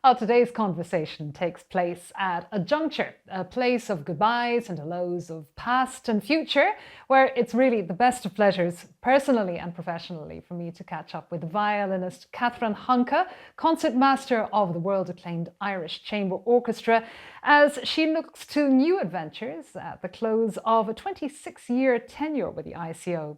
Well, today's conversation takes place at a juncture, a place of goodbyes and hellos, of past and future, where it's really the best of pleasures, personally and professionally, for me to catch up with violinist Katherine Hunka, concertmaster of the world-acclaimed Irish Chamber Orchestra, as she looks to new adventures at the close of a 26-year tenure with the ICO.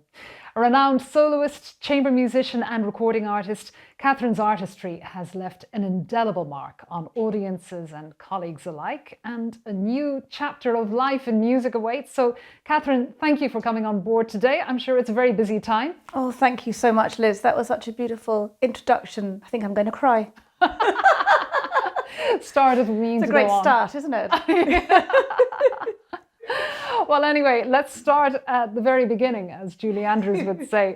A renowned soloist, chamber musician and recording artist, Katherine's artistry has left an indelible mark on audiences and colleagues alike, and a new chapter of life in music awaits. So, Katherine, thank you for coming on board today. I'm sure it's a very busy time. Oh, thank you so much, Liz. That was such a beautiful introduction. I think I'm going to cry. Started with me. It's a great start, isn't it? Well, anyway, let's start at the very beginning, as Julie Andrews would say.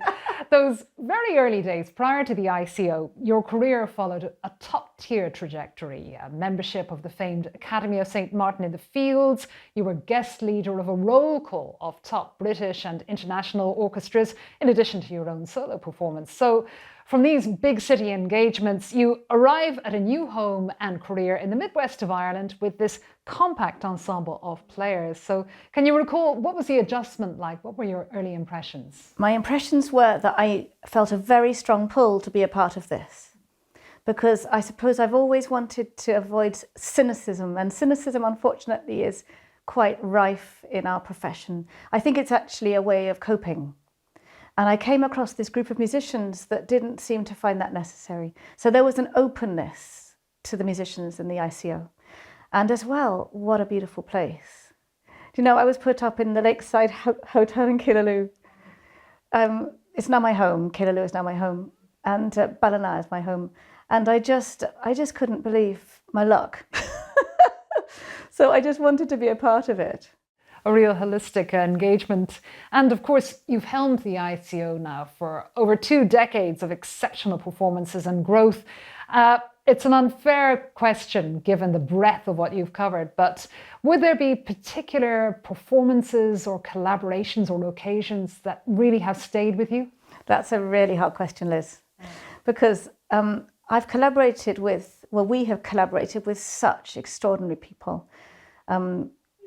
Those very early days prior to the ICO, your career followed a top-tier trajectory, a membership of the famed Academy of St. Martin in the Fields. You were guest leader of a roll call of top British and international orchestras, in addition to your own solo performance. So, from these big city engagements, you arrive at a new home and career in the Midwest of Ireland with this compact ensemble of players. So can you recall, what was the adjustment like? What were your early impressions? My impressions were that I felt a very strong pull to be a part of this, because I suppose I've always wanted to avoid cynicism, and cynicism, unfortunately, is quite rife in our profession. I think it's actually a way of coping. And I came across this group of musicians that didn't seem to find that necessary. So there was an openness to the musicians in the ICO. And as well, what a beautiful place. You know, I was put up in the Lakeside Hotel in Killaloe. It's now my home. Killaloe is now my home. And Ballina is my home. And I just couldn't believe my luck. So I just wanted to be a part of it. A real holistic engagement. And of course, you've helmed the ICO now for over 2 decades of exceptional performances and growth. It's an unfair question given the breadth of what you've covered, but would there be particular performances or collaborations or occasions that really have stayed with you? That's a really hard question, Liz, because we have collaborated with such extraordinary people.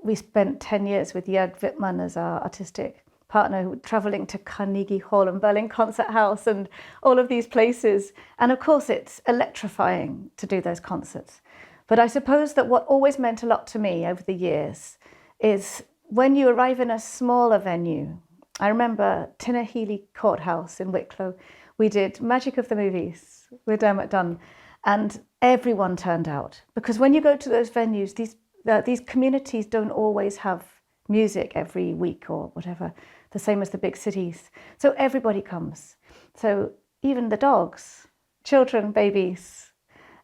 We spent 10 years with Jörg Wittmann as our artistic partner, travelling to Carnegie Hall and Berlin Concert House and all of these places. And of course, it's electrifying to do those concerts. But I suppose that what always meant a lot to me over the years is when you arrive in a smaller venue. I remember Tinahely Courthouse in Wicklow. We did Magic of the Movies with Dermot Dunn, and everyone turned out. Because when you go to those venues, these communities don't always have music every week or whatever, the same as the big cities. So everybody comes. So even the dogs, children, babies,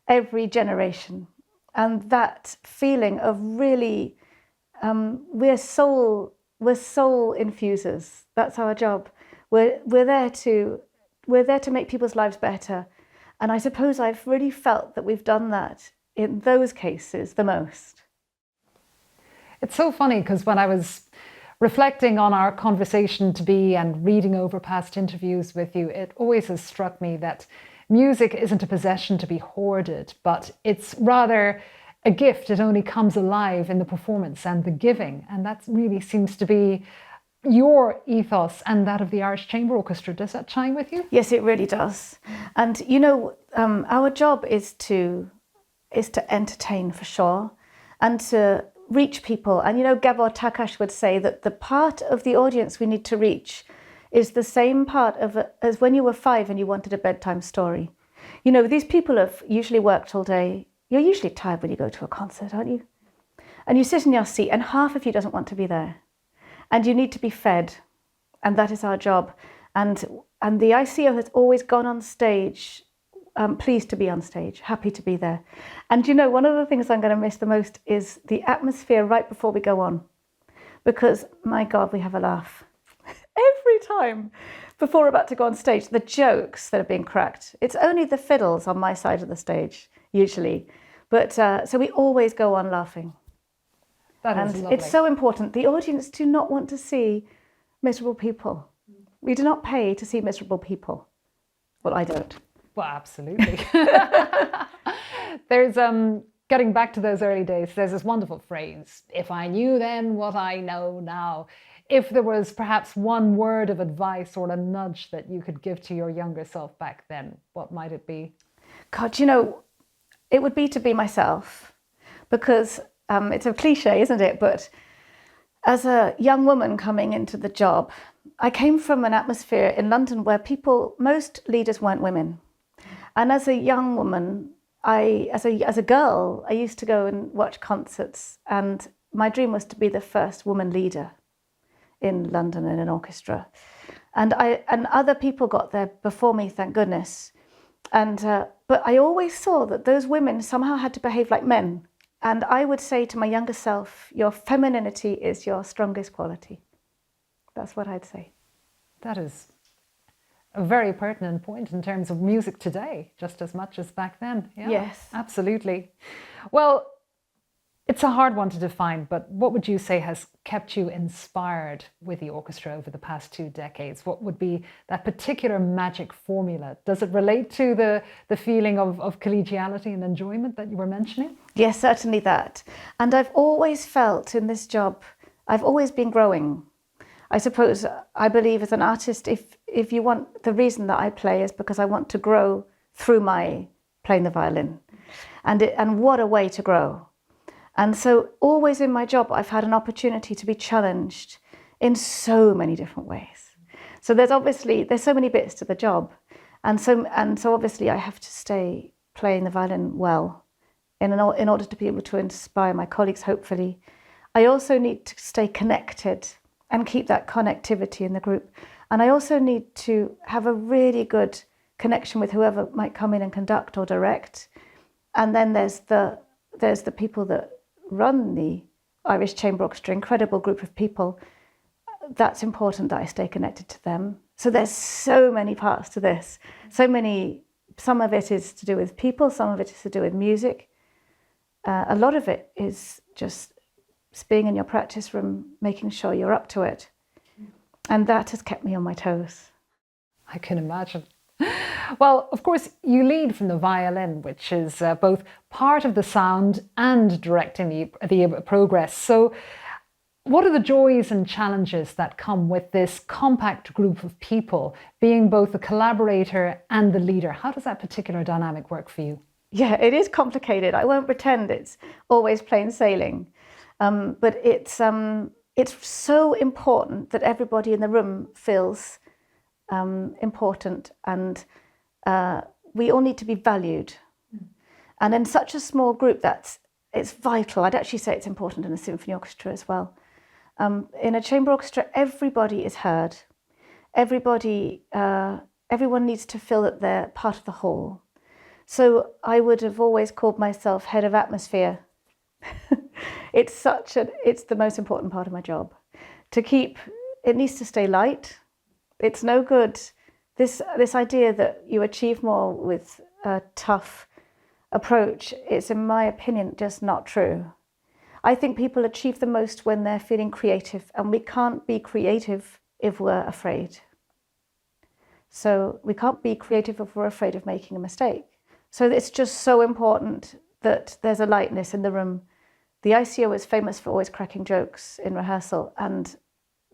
every generation. And that feeling of really, we're soul infusers. That's our job. We're there to make people's lives better. And I suppose I've really felt that we've done that in those cases the most. It's so funny because when I was reflecting on our conversation to be and reading over past interviews with you, it always has struck me that music isn't a possession to be hoarded, but it's rather a gift. It only comes alive in the performance and the giving. And that really seems to be your ethos and that of the Irish Chamber Orchestra. Does that chime with you? Yes, it really does. And you know, our job is to entertain for sure, and to reach people. And you know, Gabor Takacs would say that the part of the audience we need to reach is the same part as when you were 5 and you wanted a bedtime story. You know, these people have usually worked all day. You're usually tired when you go to a concert, aren't you? And you sit in your seat and half of you doesn't want to be there. And you need to be fed. And that is our job. And the ICO has always gone on stage pleased to be on stage, happy to be there. And you know, one of the things I'm going to miss the most is the atmosphere right before we go on. Because, my God, we have a laugh. Every time before we're about to go on stage, the jokes that are being cracked. It's only the fiddles on my side of the stage, usually. But so we always go on laughing. That is lovely. It's so important. The audience do not want to see miserable people. We do not pay to see miserable people. Well, I don't. Well, absolutely. There's getting back to those early days, there's this wonderful phrase, if I knew then what I know now. If there was perhaps one word of advice or a nudge that you could give to your younger self back then, what might it be? God, it would be to be myself, because it's a cliche, isn't it? But as a young woman coming into the job, I came from an atmosphere in London where most leaders weren't women. And as a young woman, as a girl, I used to go and watch concerts, and my dream was to be the first woman leader in London in an orchestra. And other people got there before me, thank goodness. But I always saw that those women somehow had to behave like men. And I would say to my younger self, your femininity is your strongest quality. That's what I'd say. That is a very pertinent point in terms of music today, just as much as back then. Yeah, yes. Absolutely. Well, it's a hard one to define, but what would you say has kept you inspired with the orchestra over the past 2 decades? What would be that particular magic formula? Does it relate to the feeling of collegiality and enjoyment that you were mentioning? Yes, certainly that. And I've always felt in this job, I've always been growing. I suppose I believe as an artist, if you want, the reason that I play is because I want to grow through my playing the violin. And what a way to grow. And so always in my job, I've had an opportunity to be challenged in so many different ways. So there's so many bits to the job. And so obviously I have to stay playing the violin well in order to be able to inspire my colleagues, hopefully. I also need to stay connected and keep that connectivity in the group. And I also need to have a really good connection with whoever might come in and conduct or direct. And then there's the people that run the Irish Chamber Orchestra, incredible group of people. That's important that I stay connected to them. So there's so many parts to this. Some of it is to do with people, some of it is to do with music. A lot of it is just being in your practice room, making sure you're up to it. And that has kept me on my toes. I can imagine. Well, of course, you lead from the violin, which is both part of the sound and directing the progress. So what are the joys and challenges that come with this compact group of people, being both the collaborator and the leader? How does that particular dynamic work for you? Yeah, it is complicated. I won't pretend it's always plain sailing. But it's so important that everybody in the room feels important, and we all need to be valued. And in such a small group, it's vital. I'd actually say it's important in a symphony orchestra as well. In a chamber orchestra, everybody is heard. Everyone needs to feel that they're part of the whole. So I would have always called myself head of atmosphere. It's the most important part of my job. It needs to stay light. It's no good, this idea that you achieve more with a tough approach is, in my opinion, just not true. I think people achieve the most when they're feeling creative, and we can't be creative if we're afraid. So we can't be creative if we're afraid of making a mistake. So it's just so important that there's a lightness in the room. The ICO is famous for always cracking jokes in rehearsal, and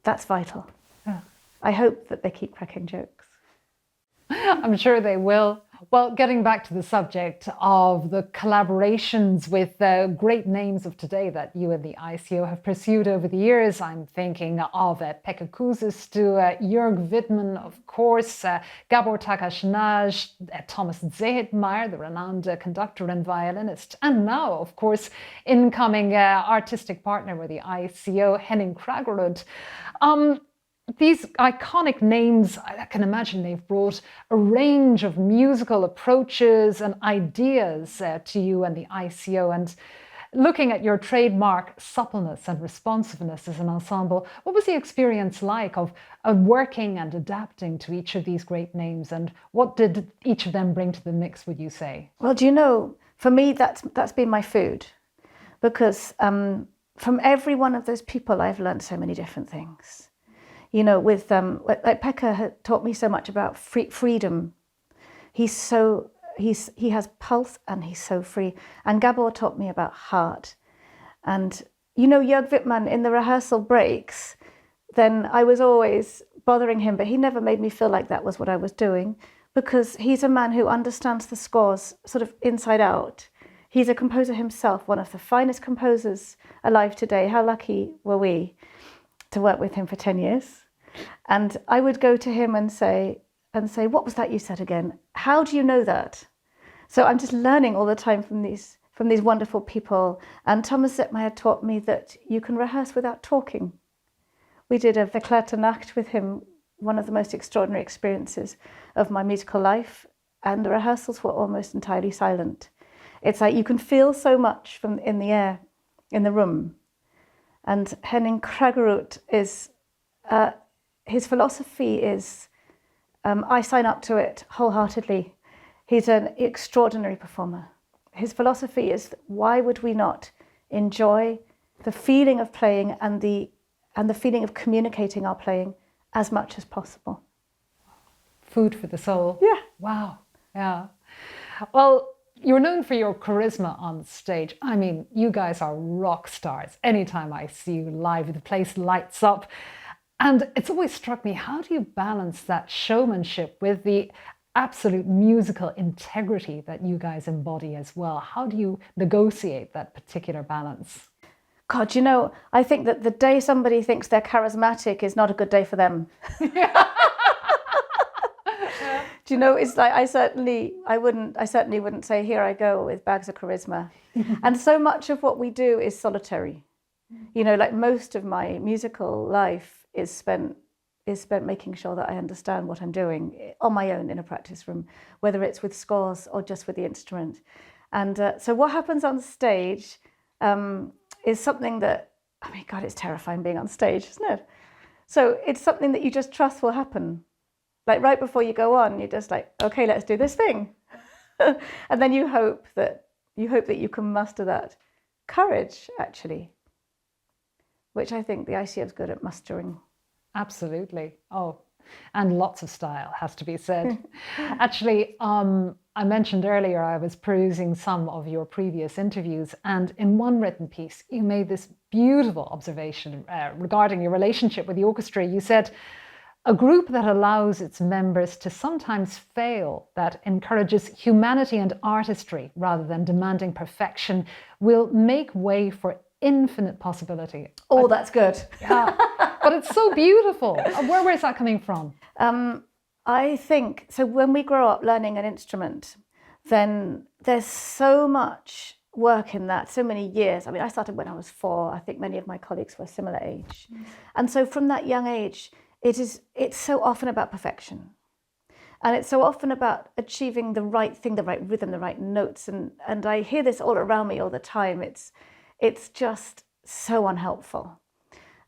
that's vital. Yeah. I hope that they keep cracking jokes. I'm sure they will. Well, getting back to the subject of the collaborations with the great names of today that you and the ICO have pursued over the years, I'm thinking of Pekka Kuusis to Jörg Widmann, of course, Gabor Takas, Thomas Zehetmeier, the renowned conductor and violinist, and now, of course, incoming artistic partner with the ICO, Henning Kragerud. These iconic names, I can imagine they've brought a range of musical approaches and ideas to you and the ICO. And looking at your trademark suppleness and responsiveness as an ensemble, what was the experience like of working and adapting to each of these great names? And what did each of them bring to the mix, would you say? Well, do you know, for me, that's been my food. Because from every one of those people, I've learned so many different things. You know, like Pekka had taught me so much about freedom. He's so he has pulse and he's so free. And Gabor taught me about heart. And you know, Jörg Wittmann in the rehearsal breaks, then I was always bothering him, but he never made me feel like that was what I was doing, because he's a man who understands the scores sort of inside out. He's a composer himself, one of the finest composers alive today. How lucky were we to work with him for 10 years? And I would go to him and say, what was that you said again? How do you know that? So I'm just learning all the time from these wonderful people. And Thomas Zettmeyer taught me that you can rehearse without talking. We did a Verklärte Nacht with him, one of the most extraordinary experiences of my musical life, and the rehearsals were almost entirely silent. It's like you can feel so much from in the air, in the room. And Henning Kragerud is, his philosophy is, I sign up to it wholeheartedly. He's an extraordinary performer. His philosophy is, why would we not enjoy the feeling of playing and the feeling of communicating our playing as much as possible? Food for the soul. Yeah. Wow. Yeah. Well, you're known for your charisma on stage. I mean, you guys are rock stars. Anytime I see you live, the place lights up. And it's always struck me, how do you balance that showmanship with the absolute musical integrity that you guys embody as well? How do you negotiate that particular balance? God, you know, I think that the day somebody thinks they're charismatic is not a good day for them. Do you know, it's like I certainly wouldn't say, here I go with bags of charisma. And so much of what we do is solitary. You know, like most of my musical life is spent making sure that I understand what I'm doing on my own in a practice room, whether it's with scores or just with the instrument. And so what happens on stage is something that, I mean, God, it's terrifying being on stage, isn't it? So it's something that you just trust will happen. Like right before you go on, you're just like, okay, let's do this thing. And then you hope that you can muster that courage, actually, which I think the ICF's good at mustering. Absolutely. Oh, and lots of style, has to be said. Actually, I mentioned earlier I was perusing some of your previous interviews, and in one written piece, you made this beautiful observation regarding your relationship with the orchestra. You said, a group that allows its members to sometimes fail, that encourages humanity and artistry rather than demanding perfection, will make way for infinite possibility. Oh, that's good. Yeah, but it's so beautiful. Where is that coming from? I think, so when we grow up learning an instrument, then there's so much work in that, so many years. I mean, I started when I was 4. I think many of my colleagues were similar age. And so from that young age, it's so often about perfection. And it's so often about achieving the right thing, the right rhythm, the right notes. And I hear this all around me all the time. It's just so unhelpful.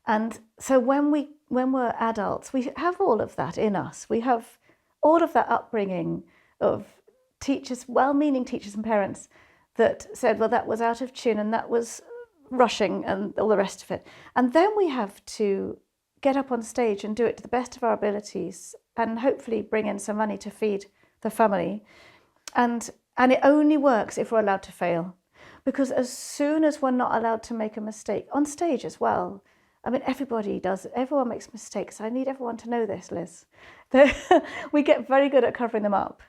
And so when we're adults, we have all of that in us. We have all of that upbringing of teachers, well-meaning teachers and parents that said, well, that was out of tune and that was rushing and all the rest of it. And then we have to get up on stage and do it to the best of our abilities and hopefully bring in some money to feed the family. And it only works if we're allowed to fail. Because as soon as we're not allowed to make a mistake, on stage as well, I mean, everybody does, everyone makes mistakes. I need everyone to know this, Liz. We get very good at covering them up,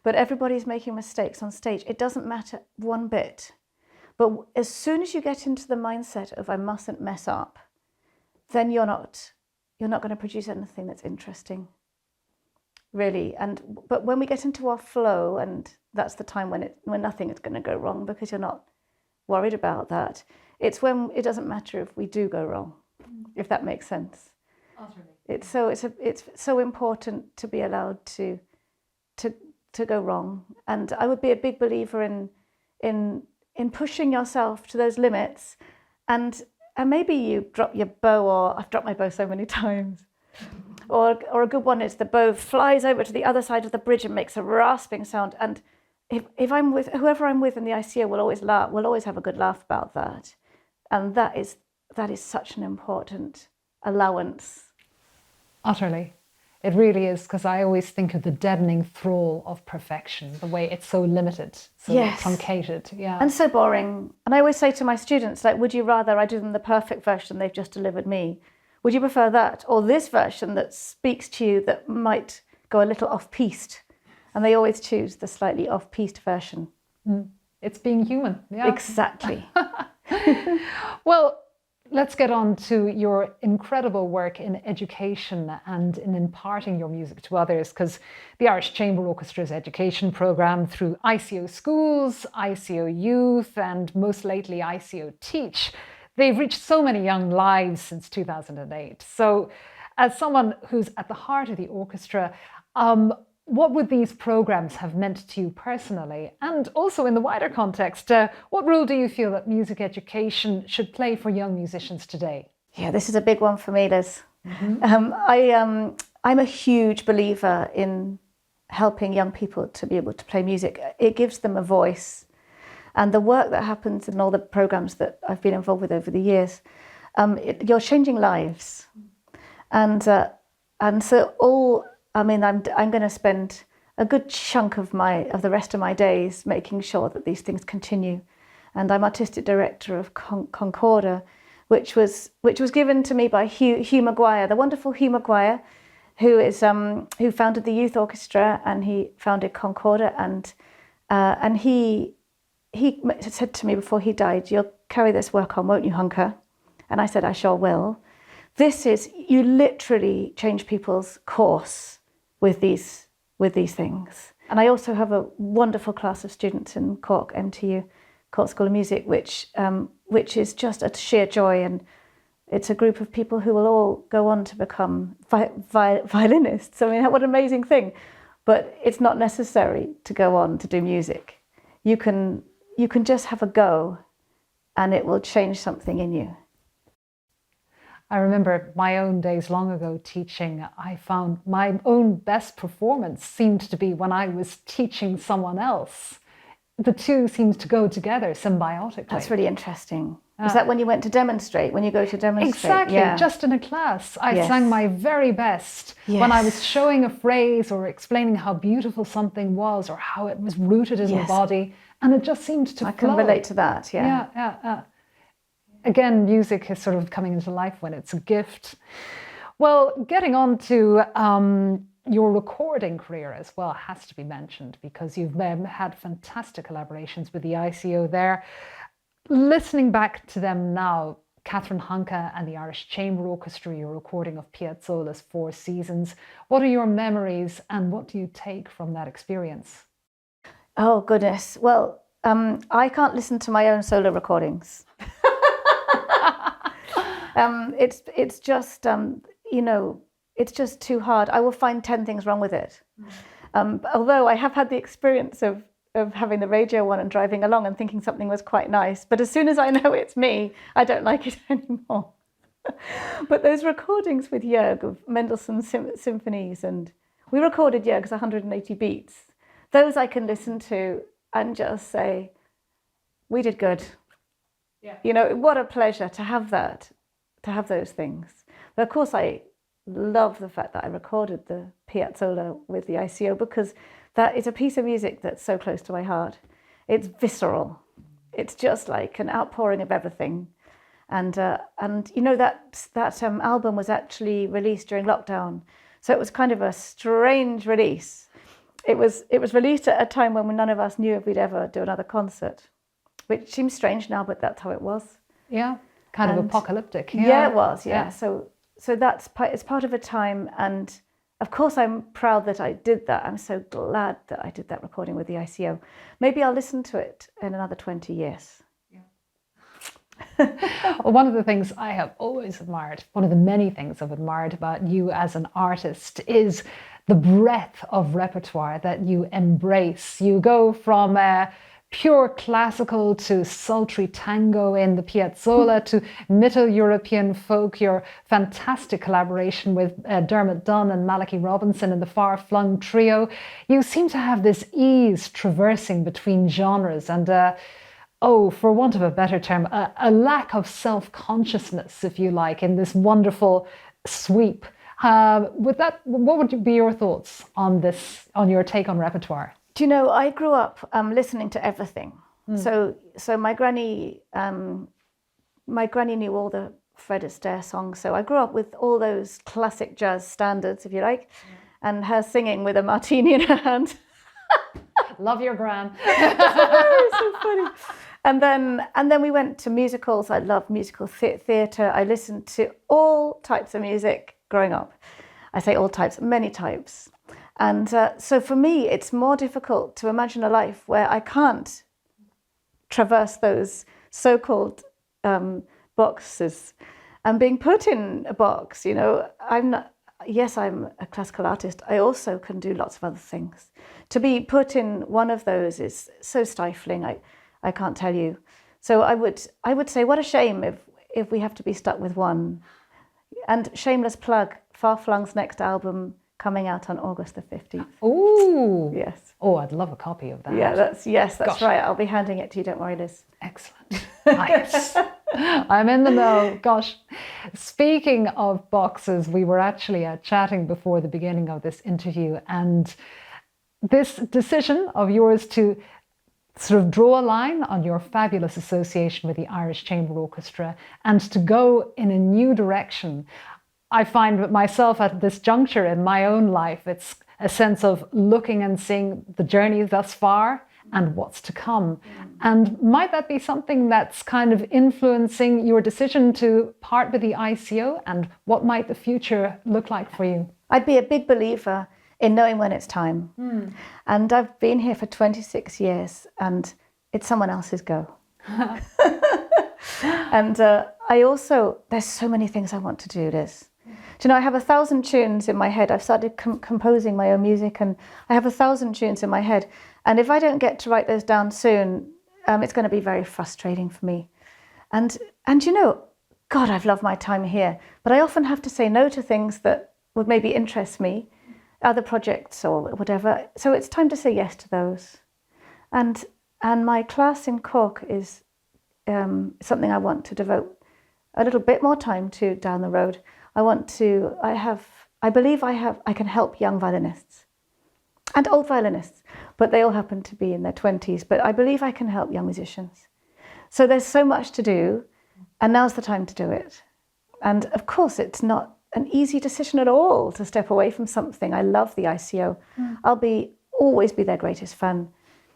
but everybody's making mistakes on stage. It doesn't matter one bit. But as soon as you get into the mindset of I mustn't mess up, then you're not going to produce anything that's interesting, really. But when we get into our flow, and that's the time when nothing is going to go wrong because you're not worried about that. It's when it doesn't matter if we do go wrong, if that makes sense. Utterly. It's so important to be allowed to go wrong. And I would be a big believer in pushing yourself to those limits. And maybe you drop your bow, or I've dropped my bow so many times. Or a good one is the bow flies over to the other side of the bridge and makes a rasping sound. And if I'm with whoever I'm with in the ICO, we'll always laugh. We'll always have a good laugh about that. And that is such an important allowance. Utterly. It really is, because I always think of the deadening thrall of perfection, the way it's so limited, so Yes. truncated. Yeah. And so boring. And I always say to my students, like, would you rather I do them the perfect version they've just delivered me? Would you prefer that or this version that speaks to you that might go a little off-piste? And they always choose the slightly off-piste version. It's being human. Yeah. Exactly. Well, let's get on to your incredible work in education and in imparting your music to others, because the Irish Chamber Orchestra's education programme through ICO schools, ICO youth, and most lately ICO Teach, they've reached so many young lives since 2008. So as someone who's at the heart of the orchestra, what would these programs have meant to you personally? And also in the wider context, what role do you feel that music education should play for young musicians today? Yeah, this is a big one for me, Liz. I'm a huge believer in helping young people to be able to play music. It gives them a voice. And the work that happens in all the programs that I've been involved with over the years, you're changing lives. And so I'm going to spend a good chunk of the rest of my days making sure that these things continue. And I'm artistic director of Concorda, which was given to me by Hugh Maguire, the wonderful Hugh Maguire, who founded the Youth Orchestra, and he founded Concorda, and he said to me before he died, "You'll carry this work on, won't you, Hunka?" And I said, "I sure will." You literally change people's course with these things. And I also have a wonderful class of students in Cork, MTU, Cork School of Music, which is just a sheer joy. And it's a group of people who will all go on to become violinists. I mean, what an amazing thing. But it's not necessary to go on to do music. You can just have a go, and it will change something in you. I remember my own days long ago teaching. I found my own best performance seemed to be when I was teaching someone else. The two seemed to go together symbiotically. That's really interesting. Was that when you went to demonstrate, when you go to demonstrate? Exactly, yeah. Just in a class. I sang my very best when I was showing a phrase or explaining how beautiful something was or how it was rooted in the body, and it just seemed to flow. I can relate to that, Yeah. Again, music is sort of coming into life when it's a gift. Well, getting on to your recording career as well has to be mentioned, because you've had fantastic collaborations with the ICO there. Listening back to them now, Katherine Hunka and the Irish Chamber Orchestra, your recording of Piazzolla's Four Seasons. What are your memories and what do you take from that experience? Oh, goodness. Well, I can't listen to my own solo recordings. It's just, it's just too hard. I will find 10 things wrong with it. Although I have had the experience of having the radio one and driving along and thinking something was quite nice. But as soon as I know it's me, I don't like it anymore. But those recordings with Jörg of Mendelssohn's symphonies, and we recorded Jörg's 180 beats. Those I can listen to and just say, we did good. Yeah. What a pleasure to have that, to have those things. But of course, I love the fact that I recorded the Piazzolla with the ICO, because that is a piece of music that's so close to my heart. It's visceral. It's just like an outpouring of everything. And that album was actually released during lockdown. So it was kind of a strange release. It was released at a time when none of us knew if we'd ever do another concert, which seems strange now, but that's how it was. Yeah, kind of apocalyptic. Yeah, it was, yeah. So it's part of a time, and of course I'm proud that I did that. I'm so glad that I did that recording with the ICO. Maybe I'll listen to it in another 20 years. Well, one of the things I have always admired, one of the many things I've admired about you as an artist, is the breadth of repertoire that you embrace. You go from pure classical to sultry tango in the Piazzolla to Middle European folk, your fantastic collaboration with Dermot Dunn and Malachi Robinson in the Far Flung Trio. You seem to have this ease traversing between genres and for want of a better term, a lack of self-consciousness, if you like, in this wonderful sweep. What would be your thoughts on this, on your take on repertoire? Do you know, I grew up listening to everything. So my granny knew all the Fred Astaire songs. So I grew up with all those classic jazz standards, if you like, and her singing with a martini in her hand. Love your gran. So funny. And then we went to musicals. I loved musical theatre. I listened to all types of music growing up. I say all types, many types. And so for me, it's more difficult to imagine a life where I can't traverse those so-called boxes and being put in a box. You know, I'm a classical artist. I also can do lots of other things. To be put in one of those is so stifling. I can't tell you. So I would say, what a shame if we have to be stuck with one. And shameless plug, Far Flung's next album coming out on August the 15th. Ooh. Yes. Oh, I'd love a copy of that. Yeah, that's right. I'll be handing it to you, don't worry, Liz. Excellent. Nice. I'm in the know. Gosh. Speaking of boxes, we were actually chatting before the beginning of this interview, and this decision of yours to sort of draw a line on your fabulous association with the Irish Chamber Orchestra and to go in a new direction. I find with myself at this juncture in my own life, it's a sense of looking and seeing the journey thus far and what's to come. And might that be something that's kind of influencing your decision to part with the ICO, and what might the future look like for you? I'd be a big believer in knowing when it's time. And I've been here for 26 years and it's someone else's go. And there's so many things I want to do, Liz. Do you know, I have 1,000 tunes in my head. I've started composing my own music and I have 1,000 tunes in my head. And if I don't get to write those down soon, it's going to be very frustrating for me. And you know, God, I've loved my time here, but I often have to say no to things that would maybe interest me, other projects or whatever. So it's time to say yes to those. And my class in Cork is something I want to devote a little bit more time to down the road. I believe I can help young violinists and old violinists, but they all happen to be in their 20s. But I believe I can help young musicians. So there's so much to do, and now's the time to do it. And of course, it's not an easy decision at all to step away from something. I love the ICO. I'll always be their greatest fan.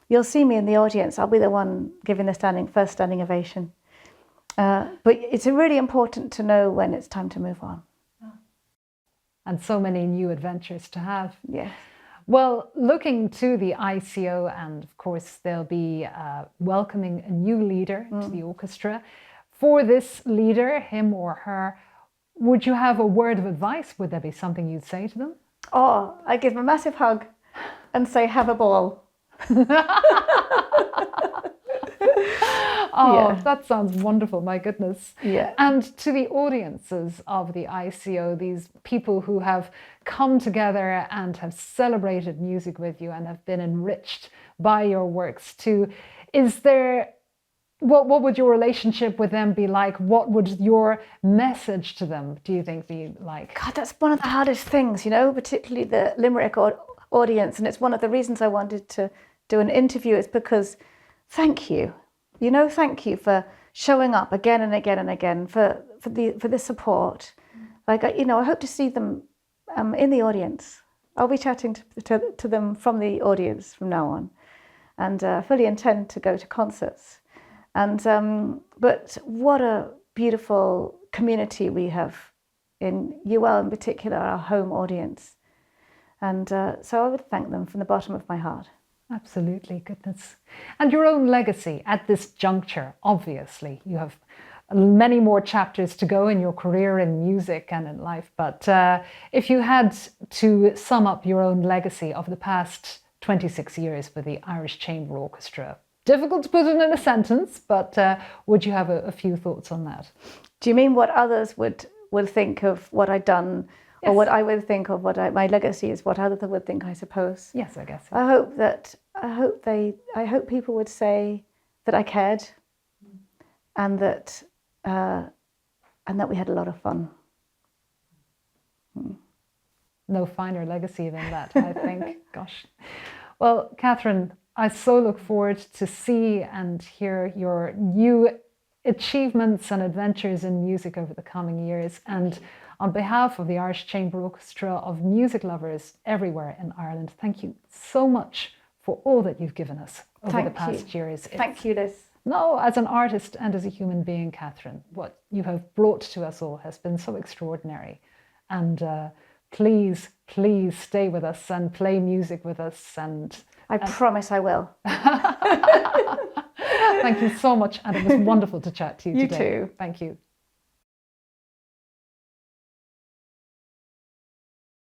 You'll see me in the audience. I'll be the one giving the first standing ovation. But it's really important to know when it's time to move on. And so many new adventures to have. Yeah. Well, looking to the ICO, and of course they'll be welcoming a new leader to the orchestra. For this leader, him or her, would you have a word of advice? Would there be something you'd say to them? Oh, I give them a massive hug and say, have a ball. Oh, yeah. That sounds wonderful, my goodness. Yeah. And to the audiences of the ICO, these people who have come together and have celebrated music with you and have been enriched by your works too, what would your relationship with them be like? What would your message to them, do you think, be like? God, that's one of the hardest things, you know, particularly the Limerick audience. And it's one of the reasons I wanted to do an interview, is because thank you. You know, thank you for showing up again and again and again, for the support. Like, you know, I hope to see them in the audience. I'll be chatting to them from the audience from now on, and fully intend to go to concerts. And but what a beautiful community we have in UL, in particular, our home audience. And so I would thank them from the bottom of my heart. Absolutely, goodness. And your own legacy at this juncture, obviously. You have many more chapters to go in your career in music and in life. But if you had to sum up your own legacy of the past 26 years with the Irish Chamber Orchestra, difficult to put it in a sentence, but would you have a few thoughts on that? Do you mean what others would think of what I'd done? Yes. Or what I would think of my legacy is what others would think, I suppose. Yes, I guess so. I hope people would say that I cared, and that we had a lot of fun. no finer legacy than that, I think. Gosh. Well, Katherine, I so look forward to see and hear your new achievements and adventures in music over the coming years. And on behalf of the Irish Chamber Orchestra of music lovers everywhere in Ireland, thank you so much for all that you've given us over the past years. Thank you, Liz. No, as an artist and as a human being, Katherine, what you have brought to us all has been so extraordinary. And please, please stay with us and play music with us. And I promise I will. Thank you so much. And it was wonderful to chat to you today. You too. Thank you.